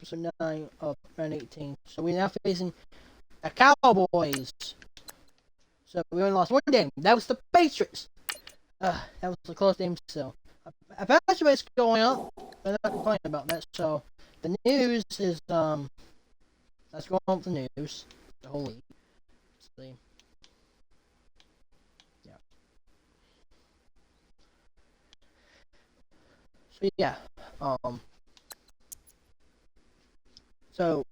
episode 9 of round 18. So we're now facing the Cowboys. So we only lost one game. That was the Patriots. That was a close game still. A passing rate's going up. I'm not complaining about that. So the news is let's go on with the news. The whole league. Let's see. Yeah. So yeah. So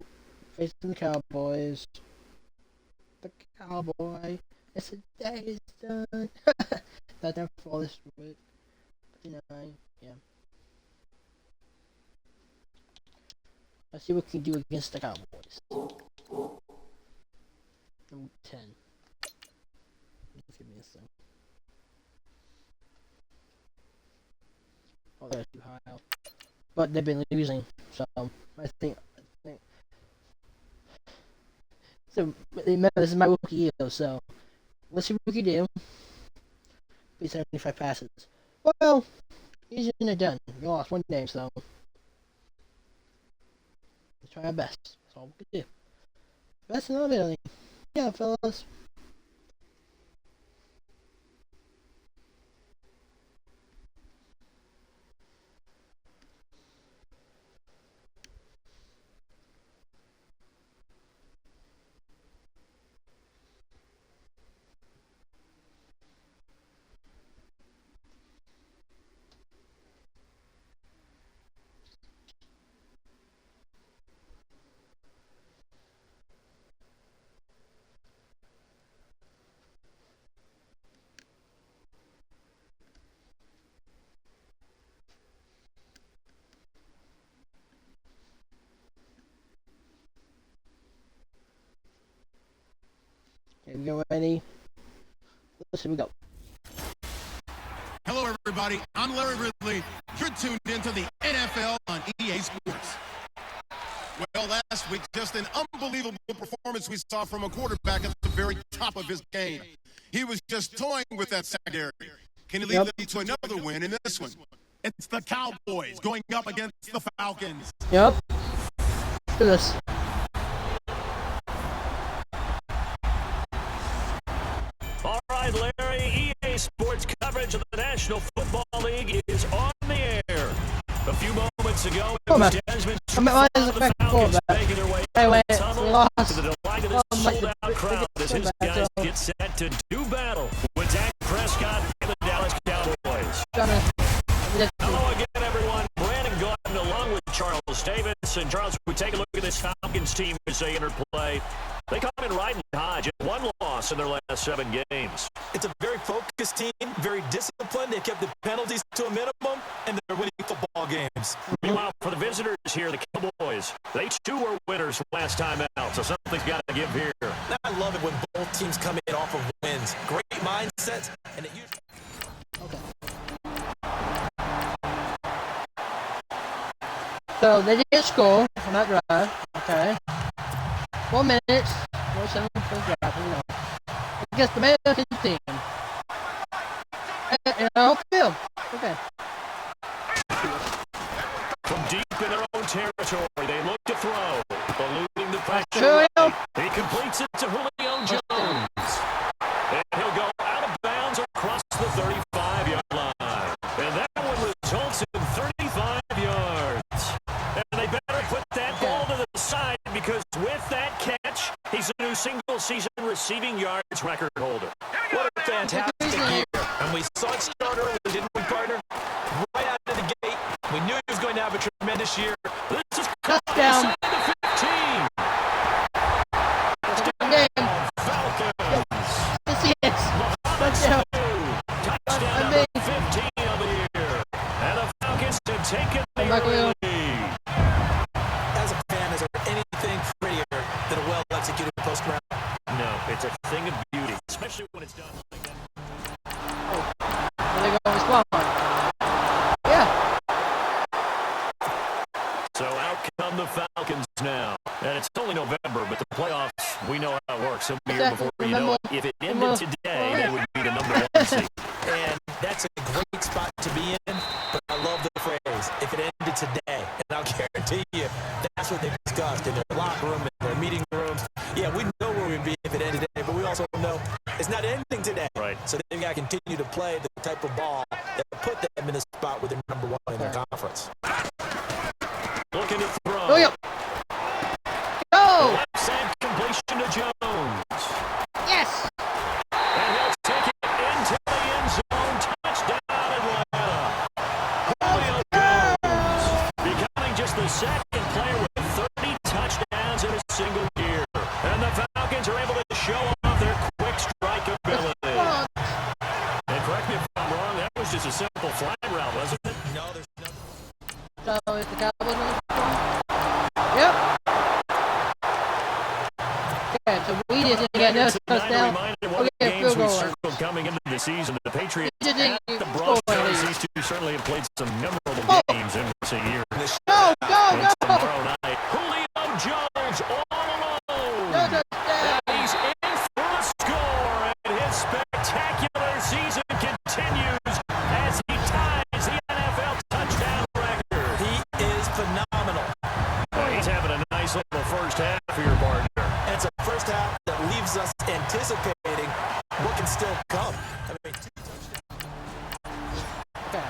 facing the Cowboys. The Cowboy. It's the day is done. That's there for this week. 59. Yeah. Let's see what we can do against the Cowboys. Number 10. Give me a second. Oh, that's too high out. But they've been losing, so I think. So remember, this is my rookie year, so let's see what we can do. Be 75 passes. Well, easier than done. We lost one game, so let's try our best. That's all we can do. Best in our ability. Yeah, fellas. Okay, we go ready. Let's see, we go. Hello, everybody. I'm Larry Ridley. You're tuned into the NFL on EA Sports. Well, last week, just an unbelievable performance we saw from a quarterback at the very top of his game. He was just toying with that secondary. Can he lead them to another win in this one? It's the Cowboys going up against the Falcons. Yep. Look at this. All right, Larry, EA Sports coverage of the National Football League is on the air. A few moments ago, it was Desmond the Falcons making their way out of the tunnel to the delight of this sold-out crowd as his guys get set to do battle with Dak Prescott and the Dallas Cowboys. Hello again, everyone. Brandon Gordon along with Charles Davis. And Charles, we take a look at this Falcons team as they interplay. They come in riding high, just one loss in their last 7 games. It's a very focused team, very disciplined. They've kept the penalties to a minimum, and they're winning football games. Meanwhile, for the visitors here, the Cowboys, they too were winners last time out, so something's got to give here. I love it when both teams come in off of wins. Great mindsets, and it usually... Okay. So they did score on that drive. Okay. 4 minutes. 47 for the drive. Against the American team. And I hope field. Okay. From deep in their own territory, they look to throw, eluding the pressure. Sure. He completes it to Julio Jones. And he'll go out of bounds across the 35-yard line. And that one results in 35 yards. And they better put that ball to the side because with that catch, he's a new single-season receiving yards record holder. What a fantastic year. And we saw it start early, didn't we, partner? Right out of the gate, we knew he was going to have a tremendous year. This is touchdown. The 15. Falcons. Yes, he is. Touchdown. Touchdown number 15 of the year. And the Falcons have taken the lead. As a fan, is there anything prettier than a well-executed post route? No, it's a thing of beauty, especially when it's done like that. Oh, there they go, respond. Yeah. So out come the Falcons now. And it's only November, but the playoffs, we know how it works. It'll be here before you know it. If it ended today, they would be the number 1 seed. And that's a great spot to be in, but I love the phrase, if it ended today, and I'll guarantee you, that's what they they discussed in their locker room, in their meeting rooms. Yeah, we know where we'd be if it ended today, but we also know it's not ending today. Right. So they've got to continue to play the type of ball that put them in the spot where they're number one in their conference. Looking to throw. Oh, yeah. Go! Left side completion to Jones. Yes! And he'll take it into the end zone. Touchdown, Atlanta. Julio Jones becoming just the second player with 30 touchdowns in a single year. And the Falcons are able to show off their quick strike ability. And correct me if I'm wrong, that was just a simple flat route, wasn't it? No, there's nothing. So is the Cowboys going to score? Yep. Okay, so we just didn't get no touchdown. What Okay, games field we goal. circled coming into the season. The Patriots Just didn't and the score Broncos, one. these two certainly have played some memorable Oh. games in recent years. Go, go, And go! tomorrow night, Julio Jones all alone. No touchdown! And he's in for the score, and his spectacular season continues as he ties the NFL touchdown record. He is phenomenal. Well, he's having a nice little first half for your partner. And it's a first half that leaves us anticipating what can still come. I mean, Okay.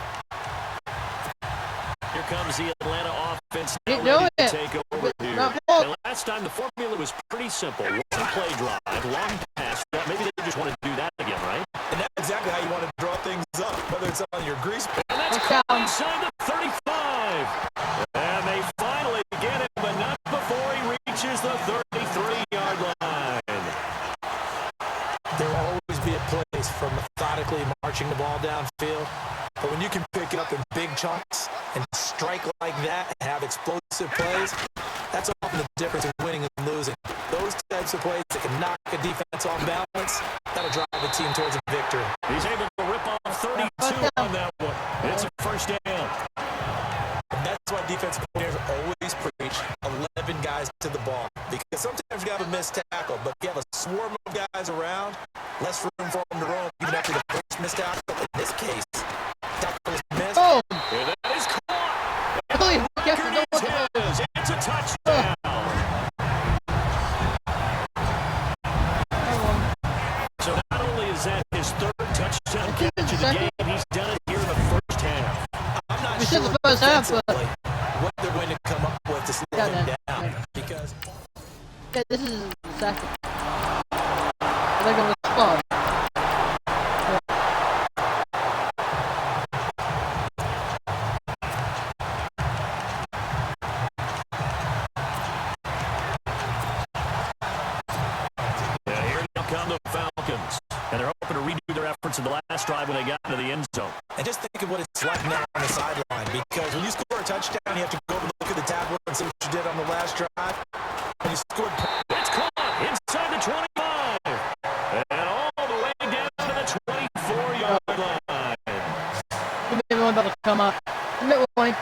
Here comes the Atlanta offense now Didn't know ready to it. take over here. Not fault. And last time the formula was pretty simple. One play drive, long pass. Well, maybe they just want to do that again, right? and that's exactly how you want to draw things up, whether it's on your grease. And that's Touchdown. caught inside the 35. And they finally get him, but not before he reaches the 33-yard line. There will always be a place for methodically marching the ball downfield. But when you can pick it up in big chunks and strike like that and have explosive plays, that's often the difference in winning and losing. Those types of plays that can knock a defense off balance, that'll drive a team towards a victory. He's able to rip off 32 on that one. It's a first down. And that's why defensive players always preach 11 guys to the ball. Because sometimes you have a missed tackle, but if you have a swarm of guys around, less room for them to roam even after the first missed tackle. In this case, tackle was missed. Oh! And that is caught. Holy Record is his. It's a touchdown. So not only is that his third touchdown catch of the game, he's done it here in the first half. I'm not We sure said the first half, but defensively what they're going to come up with to slow him Yeah. down. Because yeah, this is the second. They're going to respond. Yeah, here now come the Falcons. And they're hoping to redo their efforts in the last drive when they got into the end zone. and just think of what it's like now on the sideline. Because when you score a touchdown, you have to go over and look at the tablet and see what you did on the last drive. And you scored. It's caught inside the 25. And all the way down to the 24-yard line. The big one about to come up. The mid one.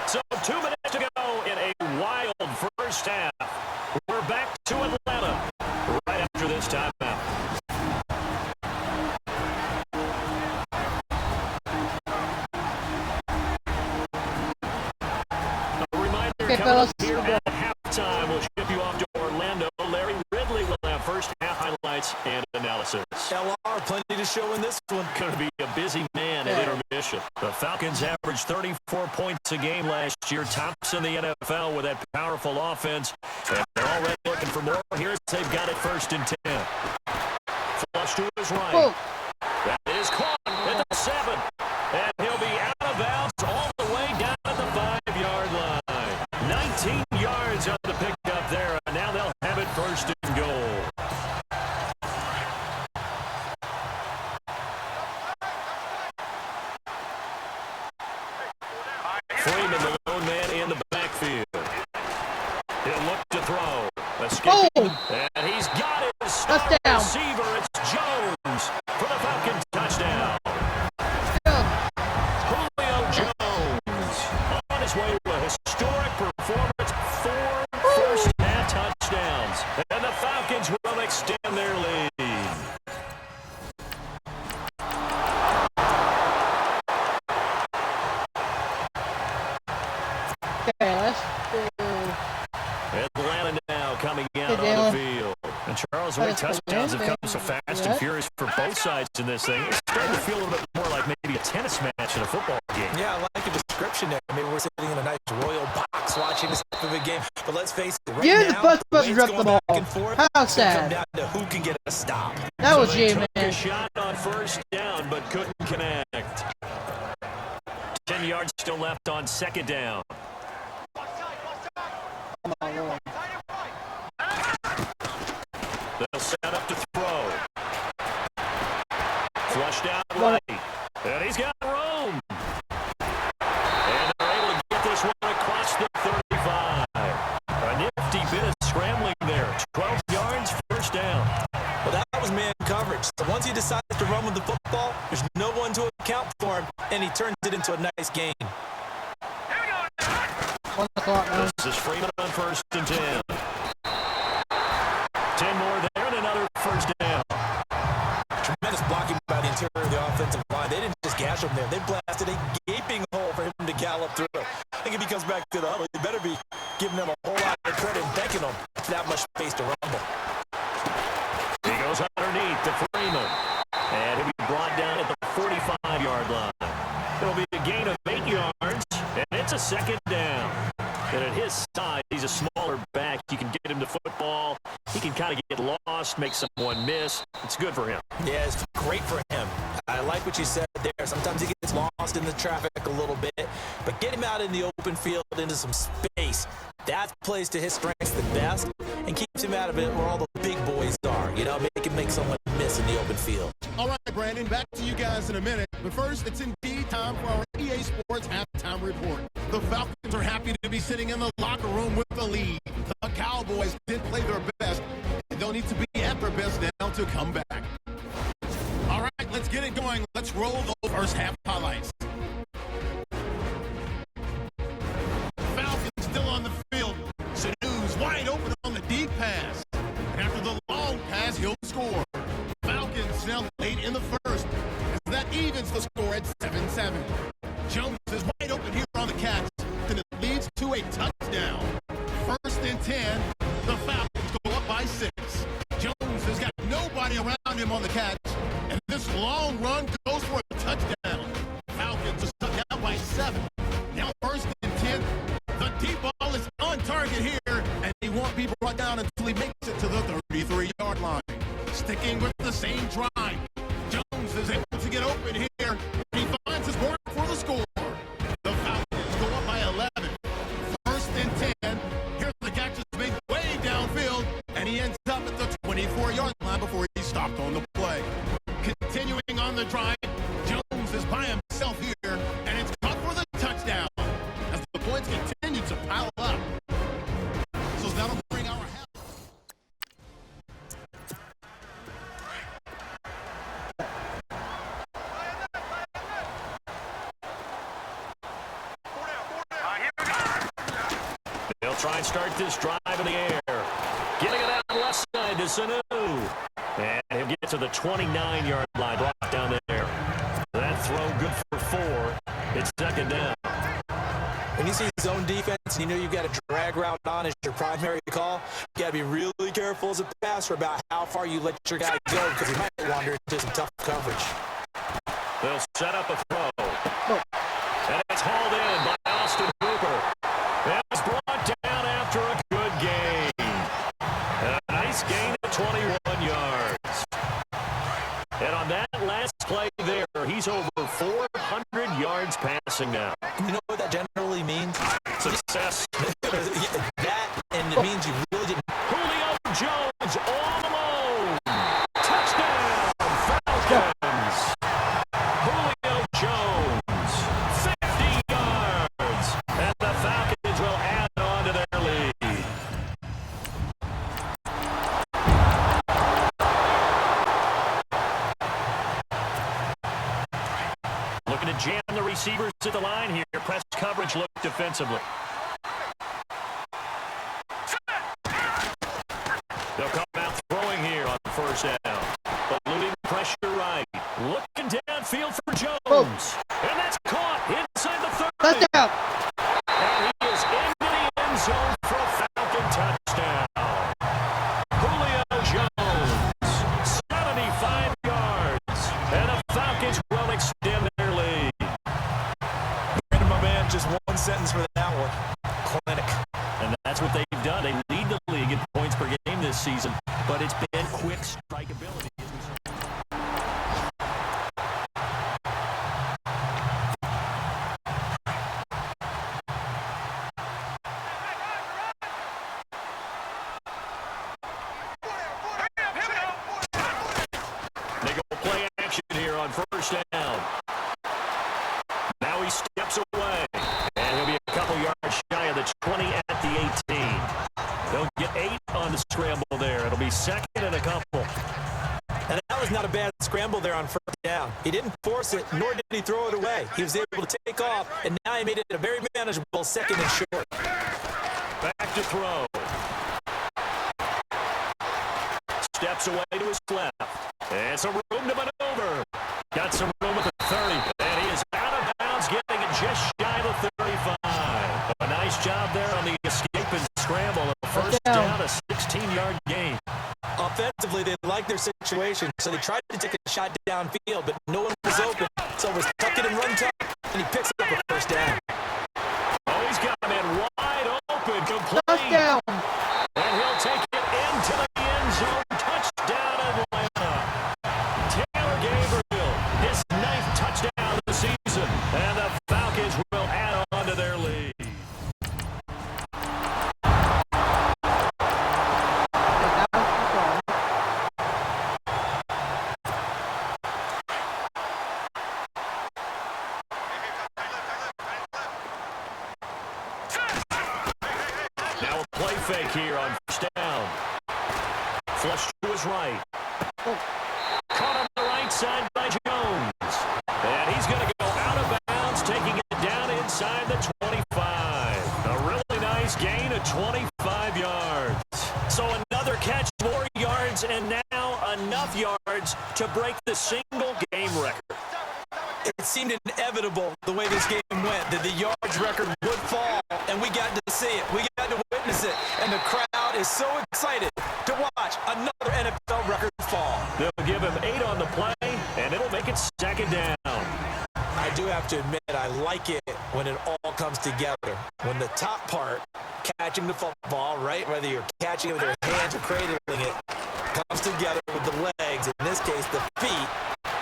So 2 minutes to go in a wild first half. We're back to Atlanta right after this timeout. A reminder Okay, coming fellas. up here at halftime. We'll ship you off to Orlando. Larry Ridley will have first half highlights and analysis. LR, plenty to show in this one. Going to be a busy man at intermission. The Falcons averaged 34 points a game last year, tops in the NFL with that powerful offense. And they're already looking for more. Here's they've got it first and 10. Flush to his right. Oh! That is caught at the 7. And he'll be out of bounds all the way down at the 5-yard line. 19 yards on the pickup there. And now they'll have it first and goal. Freeman, the lone man in the backfield. He'll look to throw. Escaping, Oh! and he's got his star Touchdown. receiver. It's Jones for the Falcons touchdown. Go! Julio Jones on his way to a historic performance. 4 first-half touchdowns. And the Falcons will extend their lead. Okay, let's do Charles, the way touchdowns have come so fast and furious for both sides in this thing. It's starting to feel a little bit more like maybe a tennis match in a football game. Yeah, I like the description there. Maybe we're sitting in a nice royal box watching this type of a game. But let's face it, right now, the first drop the ball. How sad. Come down to who can get a stop. That was you, man. A shot on first down, but couldn't connect. 10 yards still left on second down. They'll set up to throw. Flushed out right. And he's got room. And they're able to get this one across the 35. A nifty bit of scrambling there. 12 yards, first down. Well, that was man coverage. So once he decides to run with the football, there's no one to account for him, and he turns it into a nice gain. 1 o'clock now. This is Freeman on first and 10. 10 more there and another first down. Tremendous blocking by the interior of the offensive line. They didn't just gash him there. They blasted a gaping hole for him to gallop through. I think if he comes back to the huddle, you better be giving them a whole lot of credit and thanking them for that much space to rumble. He goes underneath to Freeman. And he'll be brought down at the 45-yard line. It'll be a gain of 8 yards, and it's a second down. And at his size, he's a smaller back. You can get him to football. He can kind of get lost, make someone miss. It's good for him. Yeah, it's great for him. I like what you said there. Sometimes he gets lost in the traffic a little bit, but get him out in the open field into some space. That plays to his strengths the best and keeps him out of it where all the big boys are. You know, make someone miss in the open field. All right, Brandon, back to you guys in a minute. But first, it's indeed time for our EA Sports halftime report. The Falcons are happy to be sitting in the locker room with the lead. The Cowboys did play their best, and they'll need to be at their best now to come back. All right, let's get it going. Let's roll the first half highlights. Falcons still on the field. Sanu's wide open on the deep pass. And after the long pass, he'll score. Falcons now late in the first, as that evens the score at 7-7. Jones is wide open here on the catch, and it leads to a touchdown. First and 10, the Falcons go up by 6. Jones has got nobody around him on the catch, and this long run goes for a touchdown. Falcons are stuck out by 7. Now first and 10, the deep ball is on target here, and he won't be brought down until he makes it to the 33-yard line. Sticking with the same drive, Jones is able to get open here, and he finds his mark for the score. The Falcons go up by 11. First and 10, here the catch is made way downfield, and he ends up at the 24-yard line before he stopped on the play. Continuing on the drive, Jones is by himself here, and it's caught for the touchdown as the points continue to pile up. So that'll bring our half. They'll try and start this drive in the air. Getting it out left side to Sanu. And he'll get to the 29-yard line, brought down there. That throw good for 4. It's second down. When you see zone defense and you know you've got a drag route on as your primary call, you got to be really careful as a passer about how far you let your guy go because he might wander into some tough coverage. They'll set up a throw. And it's hauled in by Austin Hooper. That's brought down after a good gain. A nice gain of 21 yards. And on that last play there, he's over 400 yards passing now. You know what that generally means? Success. That, and it means you really didn't. Julio Jones all alone. Touchdown, Falcons. Julio Jones, 50 yards. And the Falcons will add on to their lead. Looking to jam the receivers to the line here. Press coverage look defensively. They'll come out throwing here on first down. Eluding pressure right. Looking downfield for Jones. And that's caught inside the 30. Touchdown. And he is into the end zone for a Falcon touchdown. Julio that's what they've done. They lead the league in points per game this season, but it's been quick strike ability. They go play action here on first down. Now he steps away, and he'll be a couple yards shy of the 20 at the 18. They'll get 8 on the scramble there. It'll be second and a couple. And that was not a bad scramble there on first down. He didn't force it, nor did he throw it away. He was able to take off, and now he made it a very manageable second and short. Back to throw. Steps away to his left. And some room to maneuver. Got some room at the 30. And he is out of bounds, getting it just shy of the 35. A nice job there on the escape and scramble. A first down, a 16-yard gain. Offensively, they liked their situation, so they tried to take a shot downfield, but no one was open. So it was tuck it and run tuck, and he picks up a first down. Oh, he's got him in wide open. Complete. Touchdown. And he'll take it into the end zone. Touchdown, Atlanta. Taylor Gabriel, his 9th touchdown of the season. And the Falcons will add on to their lead. Now a play fake here on first down. Flush to his right. Caught on the right side by Jones. And he's going to go out of bounds, taking it down inside the 25. A really nice gain of 25 yards. So another catch, more yards, and now enough yards to break the single-game record. It seemed inevitable the way this game went that the yards record would fall, and we got to see it. We got to witness it, and the crowd is so excited to watch another NFL record fall. They'll give him 8 on the play, and it'll make it second down. I do have to admit, I like it when it all comes together. When the top part, catching the football, right, whether you're catching it with your hands or cradling it, comes together with the legs, in this case, the feet.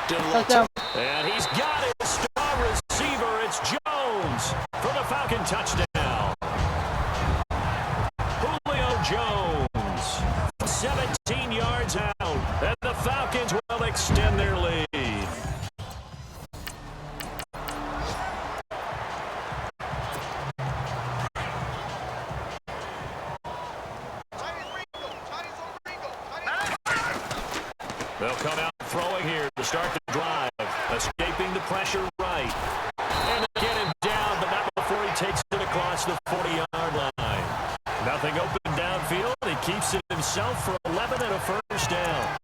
And he's got his star receiver. It's Jones for the Falcon touchdown. Julio Jones, 17 yards out, and the Falcons will extend their lead. They'll come out throwing here to start the drive. Escaping the pressure right. And they get him down, but not before he takes it across the 40-yard line. Nothing open downfield. He keeps it himself for 11 and a first down.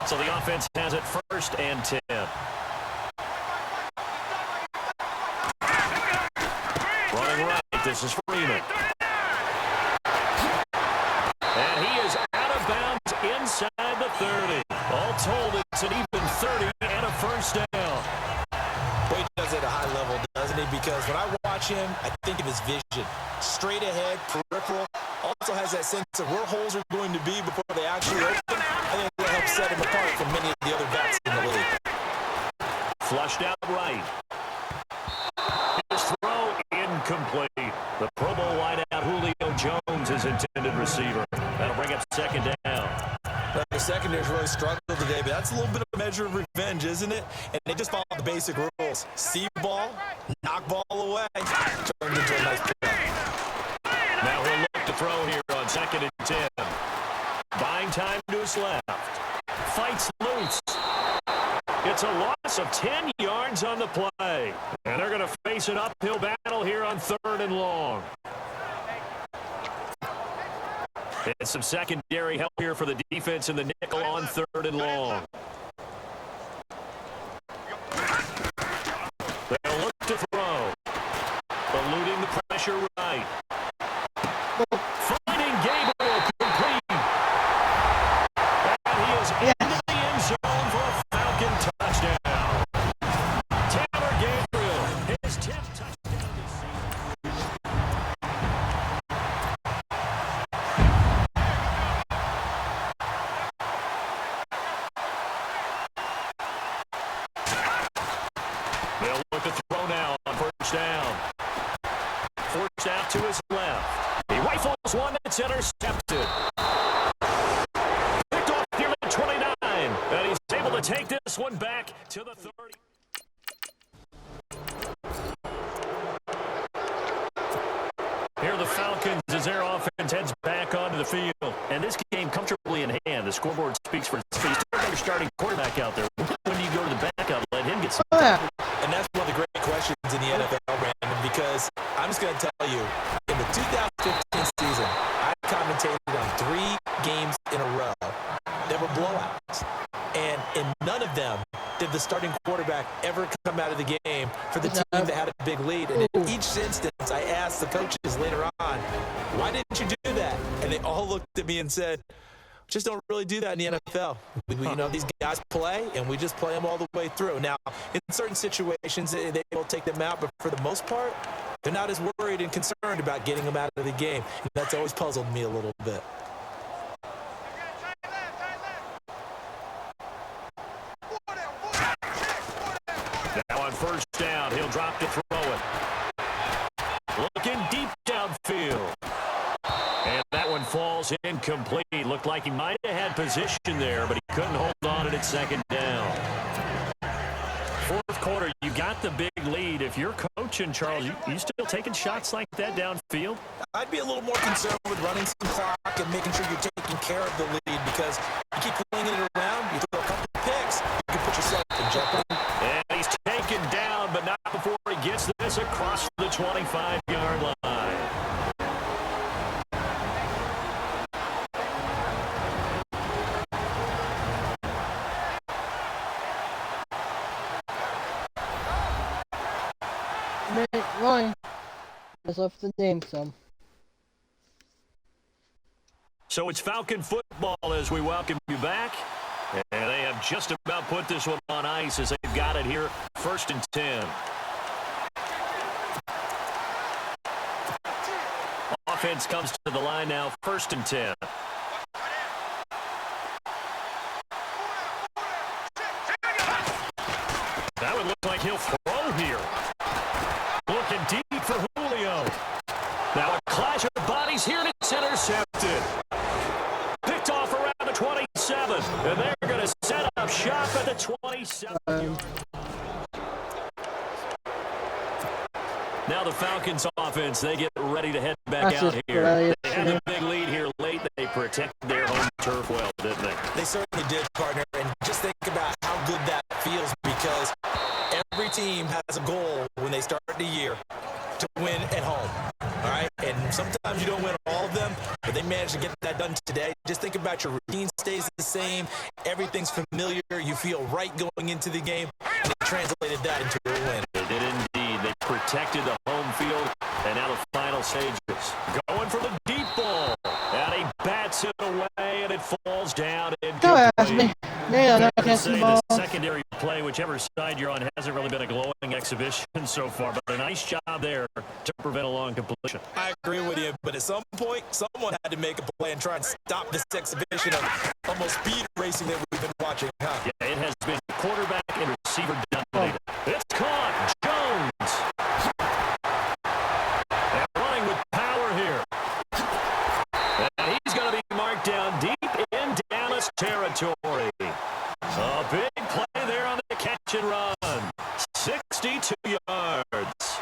So the offense has it first and 10. Running right, this is Freeman. And he is out of bounds inside the 30. All told, it's an even 30 and a first down. Boy, he does it at a high level, doesn't he? Because when I watch him, I think of his vision. Straight ahead, peripheral. Also has that sense of where holes are going to be before they actually open. I think that helps set him apart from many of the other backs in the league. Flushed out right. His throw incomplete. The Pro Bowl wideout Julio Jones is intended receiver. That'll bring up second down. The secondary's really struggled today, but that's a little bit of a measure of revenge, isn't it? And they just follow the basic rules. See ball, knock ball away, turned into a nice play. Now he'll look to throw here on second and 10. Buying time to his left. Fights loose. It's a loss of 10 yards on the play. And they're going to face an uphill battle here on third and long. And some secondary help here for the defense in the nickel on third and long. They'll look to throw. Eluding the pressure right. Finding Gabriel complete. And he is into the end zone for a Falcon touchdown. Taylor Gabriel, his 10th touchdown this season. pushed out to his left. He rifles one that's intercepted. Picked off near the 29, and he's able to take this one back to the 30. Here the Falcons as their offense heads back onto the field. And this game comfortably in hand. The scoreboard speaks for itself. Your starting quarterback out there. When do you go to the backup, let him get some? And that's one of the great questions in the NFL, Brandon, because I'm just going to tell you, in the 2015 season, I commentated on 3 games in a row. They were blowouts. And in none of them did the starting quarterback ever come out of the game for the team that had a big lead. And in each instance, I asked the coaches later on, why didn't you do that? And they all looked at me and said, just don't really do that in the NFL. These guys play, and we just play them all the way through. Now, in certain situations, they will take them out, but for the most part, they're not as worried and concerned about getting them out of the game. And that's always puzzled me a little bit. Now on first down, he'll drop to throw it. Looking deep downfield. And that one falls incomplete. Looked like he might have had position there, but he couldn't hold on at second down. Fourth quarter, you got the big lead. If you're coaching, Charles, you still taking shots like that downfield? I'd be a little more concerned with running some clock and making sure you're taking care of the lead, because you keep flinging it around, you throw a couple of picks, you can put yourself in jeopardy. And he's taken down, but not before he gets this across the 25-yard line. Ryan. That's off the name, So it's Falcon football as we welcome you back. And they have just about put this one on ice as they've got it here, 1st and 10. Offense comes to the line now, 1st and 10. That would look like he'll throw here. Looking deep for Julio. Now a clash of bodies here, and it's intercepted. Picked off around the 27, and they're going to set up shop at the 27. Now the Falcons offense, they get ready to head back out here. They had a big lead here late. They protected their home turf well, didn't they? They certainly did, partner. And just think about how good that feels, because every team has a goal when they start the year to win at home. All right? And sometimes you don't win all of them, but they managed to get that done today. Just think about your routine stays the same. Everything's familiar. You feel right going into the game. And they translated that into a win. They did indeed. They protected the home field. And now the final stages. Going for the deep ball. And he bats it away, and it falls down. Don't ask me. Yeah, The secondary play, whichever side you're on, hasn't really been a glowing exhibition so far, but a nice job there to prevent a long completion. I agree with you, but at some point, someone had to make a play and try and stop this exhibition of almost speed racing that we've been watching, huh? Yeah, it has been quarterback and receiver dominated. It's caught. Jones. And running with power here. And he's going to be marked down deep in Dallas territory. A big play there on the catch and run. 62 yards.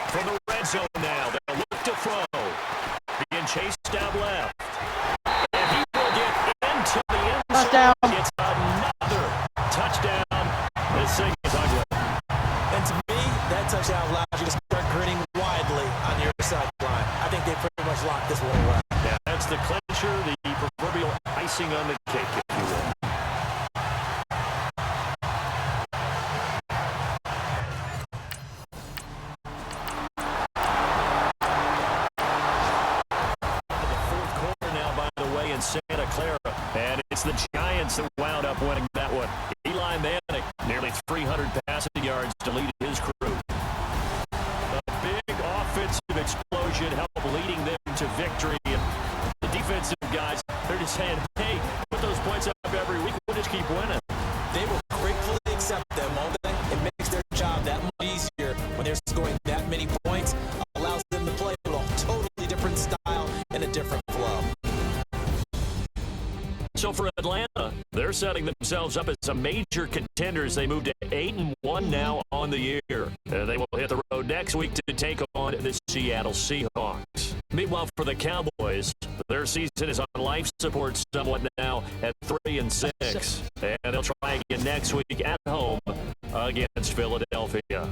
From the red zone now, they'll look to throw. Being chased down left. And he will get into the end zone. Touchdown. It's another touchdown. This thing is ugly. And to me, that touchdown allows you to start grinning widely on your sideline. I think they pretty much locked this one away. Yeah, that's the clincher, the proverbial icing on the cake, if you will. The fourth quarter now, by the way, in Santa Clara. And it's the Giants that wound up winning that one. Eli Manning, nearly 300 passing yards to lead his crew. A big offensive explosion helped leading them to victory. And the defensive guys, they're just saying, hey, put those points up every week. We'll just keep winning. They will gratefully accept So for Atlanta, they're setting themselves up as a major contender as they move to 8-1 now on the year. They will hit the road next week to take on the Seattle Seahawks. Meanwhile, for the Cowboys, their season is on life support somewhat now at 3-6, and they'll try again next week at home against Philadelphia.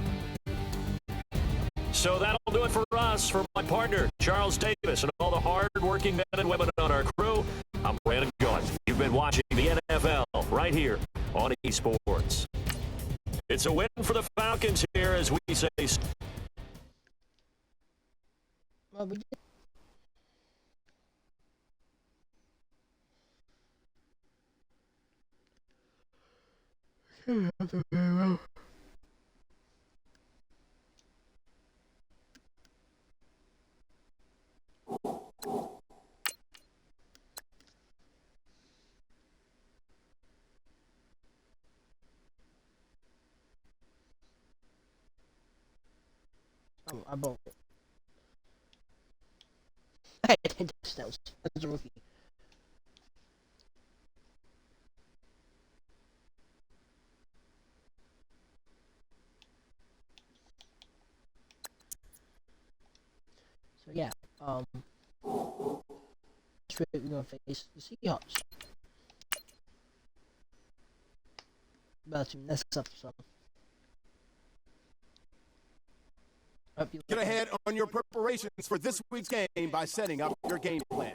So that'll do it for us. For my partner, Charles Davis, and all the hard-working men and women on our crew, I'm Brandon Gault. You've been watching the NFL right here on eSports. It's a win for the Falcons here as we say. Well, we did. I bought it. Hey, that was a rookie. So yeah, this week we're gonna face the Seahawks. About to mess up something. Get ahead on your preparations for this week's game by setting up your game plan.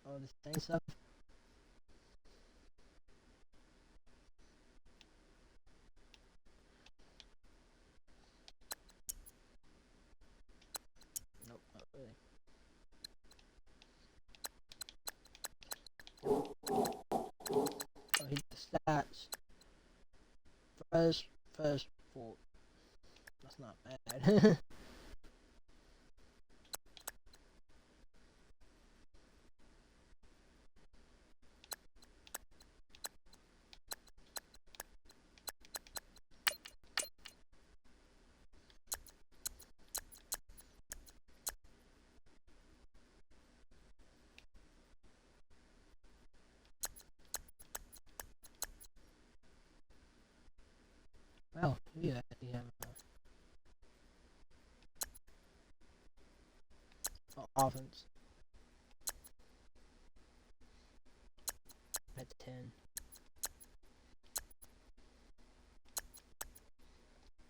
Oh, the same stuff. Nope, not really. Oh, hit the stats. First, four. That's not bad. Well, we actually have offense at 10.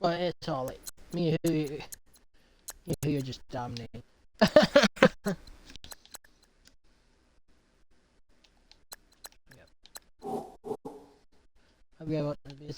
But it's all like me who you're just dominating. Yep. I'll be able to be